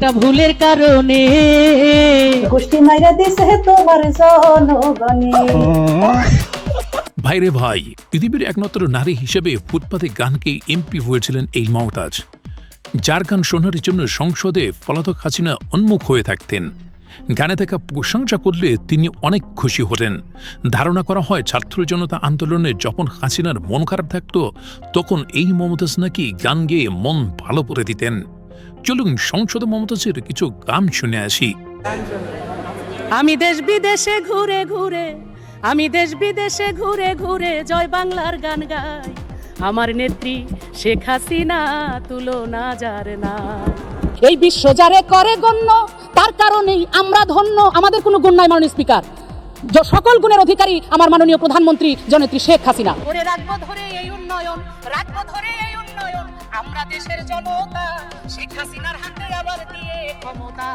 একটা ভুলের কারণে গোষ্ঠী মাইরা দিছে তোমার জনগণে। ভাইরে ভাই, পৃথিবীর একমাত্র নারী হিসেবে ফুটপাতে গানকে এমপি হয়েছিলেন এই মমতাজ, যার গান শোনার জন্য সংসদে পলাতক হাসিনা উন্মুখ হয়ে থাকতেন। গানে থাকা প্রশংসা করলে তিনি অনেক খুশি হতেন। ধারণা করা হয় ছাত্র জনতা আন্দোলনে যখন হাসিনার মন খারাপ থাকত তখন এই মমতাজ নাকি গান গেয়ে মন ভালো করে দিতেন। চলুন সংসদে মমতাজের কিছু গান শুনে আসি। আমি দেশ বিদেশে ঘুরে ঘুরে, আমি দেশ বিদেশে ঘুরে ঘুরে জয় বাংলার গান গাই। আমার নেত্রী শেখ হাসিনা তুলনা যার না। এই বিশ্ব যারে করে গণ্য, তার কারণেই আমরা ধন্য। আমাদের কোনো গুণ নাই মাননীয় স্পিকার, সকল গুণের অধিকারী আমার মাননীয় প্রধানমন্ত্রী জননেত্রী শেখ হাসিনা। ধরে রাখবো ধরে এই উন্নয়ন, রাখবো ধরে এই উন্নয়ন, আমরা দেশের জনতা শেখ হাসিনার হাতে আবার দিয়ে ক্ষমতা।